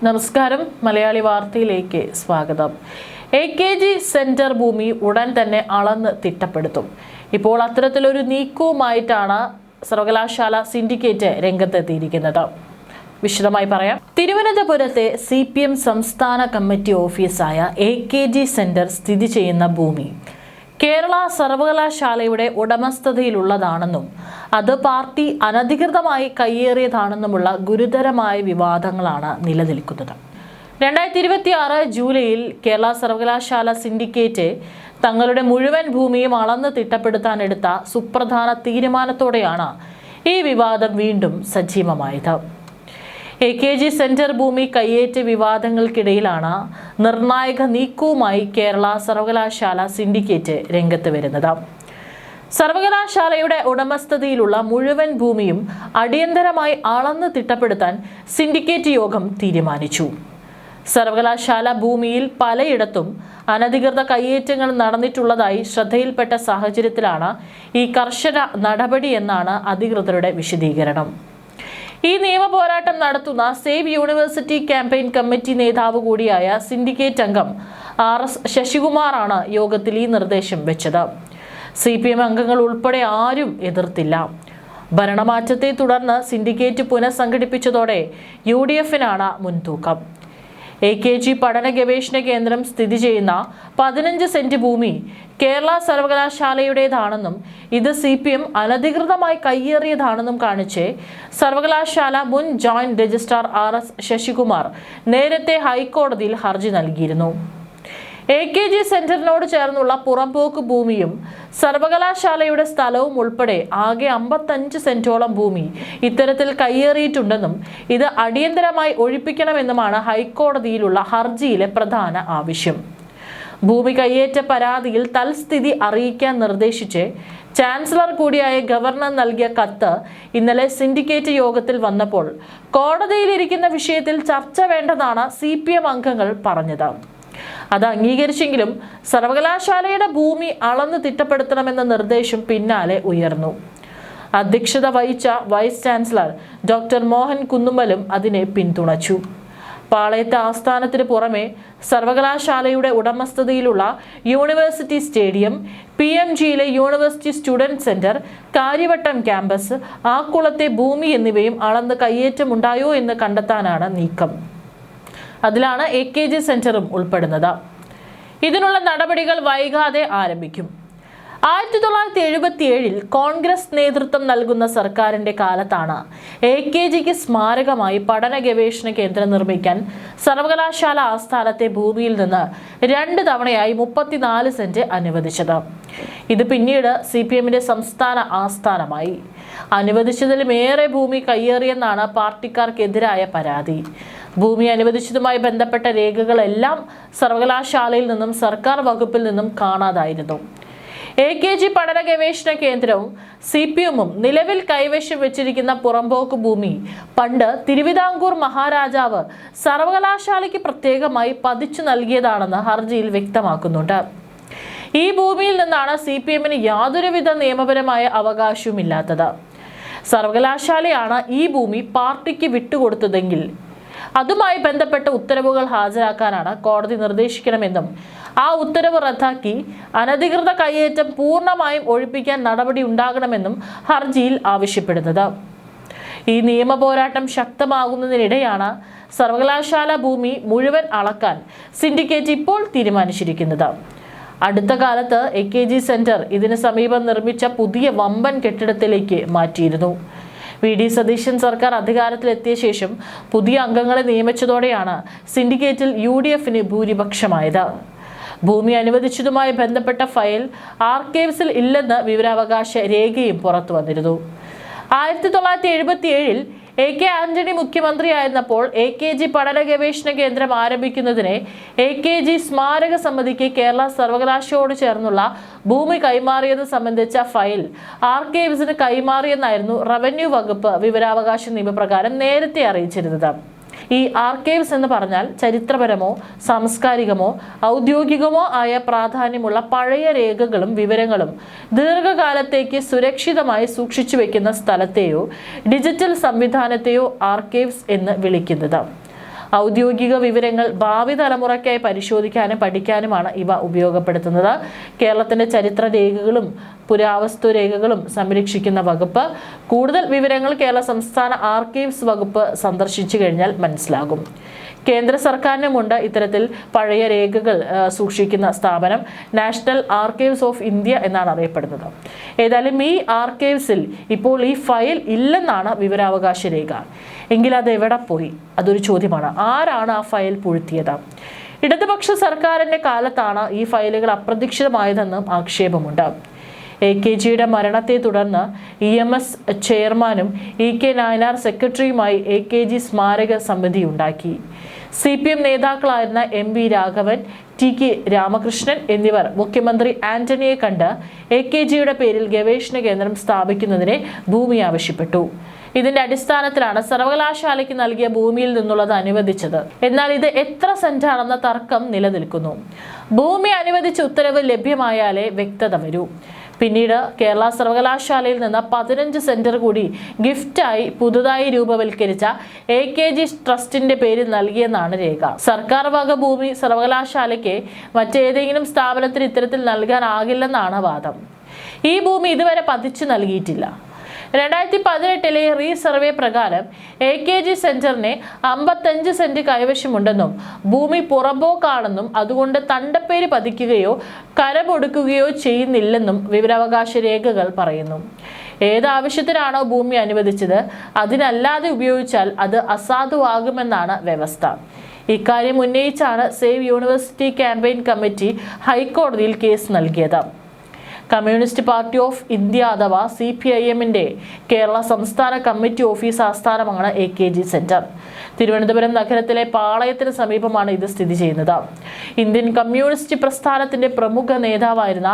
നമസ്കാരം, മലയാളി വാർത്തയിലേക്ക് സ്വാഗതം. AKG സെന്റർ ഭൂമി ഉടൻ തന്നെ അളന്ന് തിട്ടപ്പെടുത്തും. ഇപ്പോൾ അത്തരത്തിലൊരു നീക്കവുമായിട്ടാണ് സർവകലാശാല സിൻഡിക്കേറ്റ് രംഗത്തെത്തിയിരിക്കുന്നത്. വിശദമായി പറയാം. തിരുവനന്തപുരത്തെ CPM സംസ്ഥാന കമ്മിറ്റി ഓഫീസായ AKG സെന്റർ സ്ഥിതി ചെയ്യുന്ന ഭൂമി കേരള സർവകലാശാലയുടെ ഉടമസ്ഥതയിലുള്ളതാണെന്നും അത് പാർട്ടി അനധികൃതമായി കയ്യേറിയതാണെന്നുമുള്ള ഗുരുതരമായ വിവാദങ്ങളാണ് നിലനിൽക്കുന്നത്. 2026 ജൂലൈയിൽ കേരള സർവകലാശാല സിൻഡിക്കേറ്റ് തങ്ങളുടെ മുഴുവൻ ഭൂമിയും അളന്ന് തിട്ടപ്പെടുത്താനെടുത്ത സുപ്രധാന തീരുമാനത്തോടെയാണ് ഈ വിവാദം വീണ്ടും സജീവമായത്. AKG സെന്റർ ഭൂമി കയ്യേറ്റ വിവാദങ്ങൾക്കിടയിലാണ് നിർണായക നീക്കവുമായി കേരള സർവകലാശാല സിൻഡിക്കേറ്റ് രംഗത്ത് വരുന്നത്. സർവകലാശാലയുടെ ഉടമസ്ഥതയിലുള്ള മുഴുവൻ ഭൂമിയും അടിയന്തരമായി അളന്ന് തിട്ടപ്പെടുത്താൻ സിൻഡിക്കേറ്റ് യോഗം തീരുമാനിച്ചു. സർവകലാശാല ഭൂമിയിൽ പലയിടത്തും അനധികൃത കയ്യേറ്റങ്ങൾ നടന്നിട്ടുള്ളതായി ശ്രദ്ധയിൽപ്പെട്ട സാഹചര്യത്തിലാണ് ഈ കർശന നടപടി എന്നാണ് അധികൃതരുടെ വിശദീകരണം. ഈ നിയമ പോരാട്ടം നടത്തുന്ന സേവ് യൂണിവേഴ്സിറ്റി ക്യാമ്പയിൻ കമ്മിറ്റി നേതാവ് കൂടിയായ സിൻഡിക്കേറ്റ് അംഗം RS ശശികുമാറാണ് യോഗത്തിൽ ഈ നിർദ്ദേശം വെച്ചത്. CPM അംഗങ്ങൾ ഉൾപ്പെടെ ആരും എതിർത്തില്ല. ഭരണമാറ്റത്തെ തുടർന്ന് സിൻഡിക്കേറ്റ് പുനഃസംഘടിപ്പിച്ചതോടെ UDFനാണ് മുൻതൂക്കം. AKG പഠന ഗവേഷണ കേന്ദ്രം സ്ഥിതി ചെയ്യുന്ന 15 സെന്റ് ഭൂമി കേരള സർവകലാശാലയുടേതാണെന്നും ഇത് CPM അനധികൃതമായി കയ്യേറിയതാണെന്നും കാണിച്ച് സർവകലാശാല മുൻ ജോയിന്റ് രജിസ്ട്രാർ RS ശശികുമാർ നേരത്തെ ഹൈക്കോടതിയിൽ ഹർജി നൽകിയിരുന്നു. AKG സെന്ററിനോട് ചേർന്നുള്ള പുറമ്പോക്ക് ഭൂമിയും സർവകലാശാലയുടെ സ്ഥലവും ഉൾപ്പെടെ ആകെ 55 സെന്റോളം ഭൂമി ഇത്തരത്തിൽ കയ്യേറിയിട്ടുണ്ടെന്നും ഇത് അടിയന്തരമായി ഒഴിപ്പിക്കണമെന്നുമാണ് ഹൈക്കോടതിയിലുള്ള ഹർജിയിലെ പ്രധാന ആവശ്യം. ഭൂമി കയ്യേറ്റ പരാതിയിൽ തൽസ്ഥിതി അറിയിക്കാൻ നിർദ്ദേശിച്ച് ചാൻസലർ കൂടിയായ ഗവർണർ നൽകിയ കത്ത് ഇന്നലെ സിൻഡിക്കേറ്റ് യോഗത്തിൽ വന്നപ്പോൾ കോടതിയിലിരിക്കുന്ന വിഷയത്തിൽ ചർച്ച വേണ്ടതാണ് CPM അംഗങ്ങൾ പറഞ്ഞത്. അത് അംഗീകരിച്ചെങ്കിലും സർവകലാശാലയുടെ ഭൂമി അളന്ന് തിട്ടപ്പെടുത്തണമെന്ന നിർദ്ദേശം പിന്നാലെ ഉയർന്നു. അധ്യക്ഷത വഹിച്ച വൈസ് ചാൻസലർ ഡോക്ടർ മോഹൻ കുന്നുമ്മലും അതിനെ പിന്തുണച്ചു. പാളയത്തെ ആസ്ഥാനത്തിന് പുറമെ സർവകലാശാലയുടെ ഉടമസ്ഥതയിലുള്ള യൂണിവേഴ്സിറ്റി സ്റ്റേഡിയം, PMGയിലെ university student centre, Karyavattom campus, ആക്കുളത്തെ ഭൂമി എന്നിവയും അളന്ന് കയ്യേറ്റമുണ്ടായോ എന്ന് കണ്ടെത്താനാണ് നീക്കം. അതിലാണ് AKG സെന്ററും ഉൾപ്പെടുന്നത്. ഇതിനുള്ള നടപടികൾ വൈകാതെ ആരംഭിക്കും. 1977 കോൺഗ്രസ് നേതൃത്വം നൽകുന്ന സർക്കാരിന്റെ കാലത്താണ് AKGക്ക് സ്മാരകമായി പഠന ഗവേഷണ കേന്ദ്രം നിർമ്മിക്കാൻ സർവകലാശാല ആസ്ഥാനത്തെ ഭൂമിയിൽ നിന്ന് 2 തവണയായി 34 സെന്റ് അനുവദിച്ചത്. ഇത് പിന്നീട് CPMന്റെ സംസ്ഥാന ആസ്ഥാനമായി. അനുവദിച്ചതിലും ഏറെ ഭൂമി കയ്യേറിയെന്നാണ് പാർട്ടിക്കാർക്കെതിരായ പരാതി. ഭൂമി അനുവദിച്ചതുമായി ബന്ധപ്പെട്ട രേഖകളെല്ലാം സർവകലാശാലയിൽ നിന്നും സർക്കാർ വകുപ്പിൽ നിന്നും കാണാതായിരുന്നു. AKG പഠന ഗവേഷണ കേന്ദ്രവും CPMഉം നിലവിൽ കൈവശം വെച്ചിരിക്കുന്ന പുറമ്പോക്ക് ഭൂമി പണ്ട് തിരുവിതാംകൂർ മഹാരാജാവ് സർവകലാശാലയ്ക്ക് പ്രത്യേകമായി പതിച്ചു നൽകിയതാണെന്ന് ഹർജിയിൽ വ്യക്തമാക്കുന്നുണ്ട്. ഈ ഭൂമിയിൽ നിന്നാണ് CPMന് യാതൊരുവിധ നിയമപരമായ അവകാശവുമില്ലാത്തത്. സർവകലാശാലയാണ് ഈ ഭൂമി പാർട്ടിക്ക് വിട്ടുകൊടുത്തതെങ്കിൽ അതുമായി ബന്ധപ്പെട്ട ഉത്തരവുകൾ ഹാജരാക്കാനാണ് കോടതി നിർദ്ദേശിക്കണമെന്നും ആ ഉത്തരവ് റദ്ദാക്കി അനധികൃത കയ്യേറ്റം പൂർണ്ണമായും ഒഴിപ്പിക്കാൻ നടപടി ഉണ്ടാകണമെന്നും ഹർജിയിൽ ആവശ്യപ്പെടുന്നത്. ഈ നിയമ പോരാട്ടം ശക്തമാകുന്നതിനിടെയാണ് സർവകലാശാല ഭൂമി മുഴുവൻ അളക്കാൻ സിൻഡിക്കേറ്റ് ഇപ്പോൾ തീരുമാനിച്ചിരിക്കുന്നത്. അടുത്ത കാലത്ത് AKG സെന്റർ ഇതിന് സമീപം നിർമ്മിച്ച പുതിയ വമ്പൻ കെട്ടിടത്തിലേക്ക് മാറ്റിയിരുന്നു. VD സതീശൻ സർക്കാർ അധികാരത്തിലെത്തിയ ശേഷം പുതിയ അംഗങ്ങളെ നിയമിച്ചതോടെയാണ് സിൻഡിക്കേറ്റിൽ UDFന് ഭൂരിപക്ഷമായത്. ഭൂമി അനുവദിച്ചതുമായി ബന്ധപ്പെട്ട ഫയൽ ആർക്കൈവ്സിൽ ഇല്ലെന്ന് വിവരാവകാശ രേഖയും പുറത്തു വന്നിരുന്നു. 1977 AK ആന്റണി മുഖ്യമന്ത്രിയായിരുന്നപ്പോൾ AKG പഠന ഗവേഷണ കേന്ദ്രം ആരംഭിക്കുന്നതിന് AKG സ്മാരക സമിതിക്ക് കേരള സർവകലാശാലയോട് ചേർന്നുള്ള ഭൂമി കൈമാറിയത് സംബന്ധിച്ച ഫയൽ ആർക്കൈവ്സിന് കൈമാറിയെന്നായിരുന്നു റവന്യൂ വകുപ്പ് വിവരാവകാശ നിയമപ്രകാരം നേരത്തെ അറിയിച്ചിരുന്നത്. ഈ ആർക്കൈവ്സ് എന്ന് പറഞ്ഞാൽ ചരിത്രപരമോ സാംസ്കാരികമോ ഔദ്യോഗികമോ ആയ പ്രാധാന്യമുള്ള പഴയ രേഖകളും വിവരങ്ങളും ദീർഘകാലത്തേക്ക് സുരക്ഷിതമായി സൂക്ഷിച്ചു വെക്കുന്ന സ്ഥലത്തെയോ ഡിജിറ്റൽ സംവിധാനത്തെയോ ആർക്കൈവ്സ് എന്ന് വിളിക്കുന്നത്. ഔദ്യോഗിക വിവരങ്ങൾ ഭാവി തലമുറയ്ക്കായി പരിശോധിക്കാനും പഠിക്കാനുമാണ് ഇവ ഉപയോഗപ്പെടുത്തുന്നത്. കേരളത്തിന്റെ ചരിത്ര രേഖകളും പുരാവസ്തു രേഖകളും സംരക്ഷിക്കുന്ന വകുപ്പ്. കൂടുതൽ വിവരങ്ങൾ കേരള സംസ്ഥാന ആർക്കൈവ്സ് വകുപ്പ് സന്ദർശിച്ചു കഴിഞ്ഞാൽ മനസ്സിലാകും. കേന്ദ്ര സർക്കാരിനുമുണ്ട് ഇത്തരത്തിൽ പഴയ രേഖകൾ സൂക്ഷിക്കുന്ന സ്ഥാപനം. നാഷണൽ ആർക്കൈവ്സ് ഓഫ് ഇന്ത്യ എന്നാണ് അറിയപ്പെടുന്നത്. ഏതായാലും ഈ ആർക്കൈവ്സിൽ ഇപ്പോൾ ഈ ഫയൽ ഇല്ലെന്നാണ് വിവരാവകാശ രേഖ. എങ്കിൽ അത് എവിടെ പോയി? അതൊരു ചോദ്യമാണ്. ആരാണ് ആ ഫയൽ പൂഴ്ത്തിയത്? ഇടതുപക്ഷ സർക്കാരിന്റെ കാലത്താണ് ഈ ഫയലുകൾ അപ്രതീക്ഷിതമായതെന്നും ആക്ഷേപമുണ്ട്. AKGയുടെ മരണത്തെ തുടർന്ന് EMS ചെയർമാനും EK നായനാർ സെക്രട്ടറിയുമായി AKG സ്മാരക സമിതി ഉണ്ടാക്കി. CPM നേതാക്കളായിരുന്ന MV Raghavan, TK Ramakrishnan എന്നിവർ മുഖ്യമന്ത്രി ആന്റണിയെ കണ്ട് AKGയുടെ പേരിൽ ഗവേഷണ കേന്ദ്രം സ്ഥാപിക്കുന്നതിന് ഭൂമി ആവശ്യപ്പെട്ടു. ഇതിന്റെ അടിസ്ഥാനത്തിലാണ് സർവകലാശാലയ്ക്ക് നൽകിയ ഭൂമിയിൽ നിന്നുള്ളത് അനുവദിച്ചത്. എന്നാൽ ഇത് എത്ര സെന്റാണെന്ന തർക്കം നിലനിൽക്കുന്നു. ഭൂമി അനുവദിച്ച ഉത്തരവ് ലഭ്യമായാലേ വ്യക്തത വരൂ. പിന്നീട് കേരള സർവകലാശാലയിൽ നിന്ന് 15 സെന്റർ കൂടി ഗിഫ്റ്റായി പുതുതായി രൂപവൽക്കരിച്ച AKG ട്രസ്റ്റിന്റെ പേരിൽ നൽകിയെന്നാണ് രേഖ. സർക്കാർ വക ഭൂമി സർവകലാശാലയ്ക്ക് മറ്റേതെങ്കിലും സ്ഥാപനത്തിന് ഇത്തരത്തിൽ നൽകാനാകില്ലെന്നാണ് വാദം. ഈ ഭൂമി ഇതുവരെ പതിച്ചു നൽകിയിട്ടില്ല. 2018 റീസർവേ പ്രകാരം AKG സെന്ററിന് 55 സെന്റ് കൈവശമുണ്ടെന്നും ഭൂമി പുറമ്പോക്കാണെന്നും അതുകൊണ്ട് തണ്ടപ്പേര് പതിക്കുകയോ കരമൊടുക്കുകയോ ചെയ്യുന്നില്ലെന്നും വിവരാവകാശ രേഖകൾ പറയുന്നു. ഏതാവശ്യത്തിനാണോ ഭൂമി അനുവദിച്ചത് അതിനല്ലാതെ ഉപയോഗിച്ചാൽ അത് അസാധുവാകുമെന്നാണ് വ്യവസ്ഥ. ഇക്കാര്യം ഉന്നയിച്ചാണ് സേവ് യൂണിവേഴ്സിറ്റി ക്യാമ്പയിൻ കമ്മിറ്റി ഹൈക്കോടതിയിൽ കേസ് നൽകിയത്. കമ്മ്യൂണിസ്റ്റ് പാർട്ടി ഓഫ് ഇന്ത്യ അഥവാ CPIMന്റെ കേരള സംസ്ഥാന കമ്മിറ്റി ഓഫീസ് ആസ്ഥാനമാണ് AKG സെന്റർ. തിരുവനന്തപുരം നഗരത്തിലെ പാളയത്തിന് സമീപമാണ് ഇത് സ്ഥിതി ചെയ്യുന്നത്. ഇന്ത്യൻ കമ്മ്യൂണിസ്റ്റ് പ്രസ്ഥാനത്തിന്റെ പ്രമുഖ നേതാവായിരുന്ന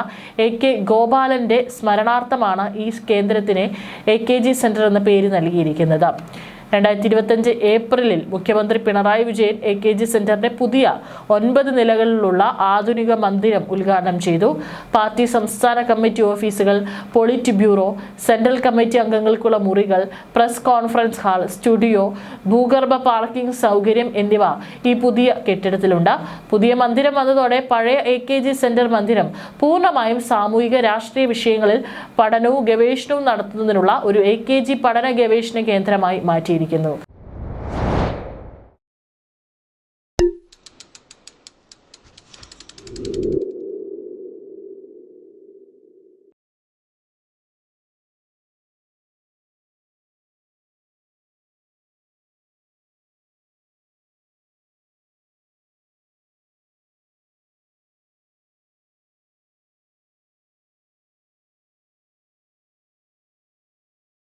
AK ഗോപാലന്റെ സ്മരണാർത്ഥമാണ് ഈ കേന്ദ്രത്തിന് AKG സെന്റർ എന്ന പേര് നൽകിയിരിക്കുന്നത്. 2025 ഏപ്രിലിൽ മുഖ്യമന്ത്രി പിണറായി വിജയൻ AKG സെന്ററിന്റെ പുതിയ 9 നിലകളിലുള്ള ആധുനിക മന്ദിരം ഉദ്ഘാടനം ചെയ്തു. പാർട്ടി സംസ്ഥാന കമ്മിറ്റി ഓഫീസുകൾ, പൊളിറ്റ് ബ്യൂറോ, സെൻട്രൽ കമ്മിറ്റി അംഗങ്ങൾക്കുള്ള മുറികൾ, പ്രസ് കോൺഫറൻസ് ഹാൾ, സ്റ്റുഡിയോ, ഭൂഗർഭ പാർക്കിംഗ് സൗകര്യം എന്നിവ ഈ പുതിയ കെട്ടിടത്തിലുണ്ട്. പുതിയ മന്ദിരം വന്നതോടെ പഴയ AKG സെന്റർ മന്ദിരം പൂർണ്ണമായും സാമൂഹിക രാഷ്ട്രീയ വിഷയങ്ങളിൽ പഠനവും ഗവേഷണവും നടത്തുന്നതിനുള്ള ഒരു AKG പഠന ഗവേഷണ കേന്ദ്രമായി മാറ്റിയിരിക്കുന്നു.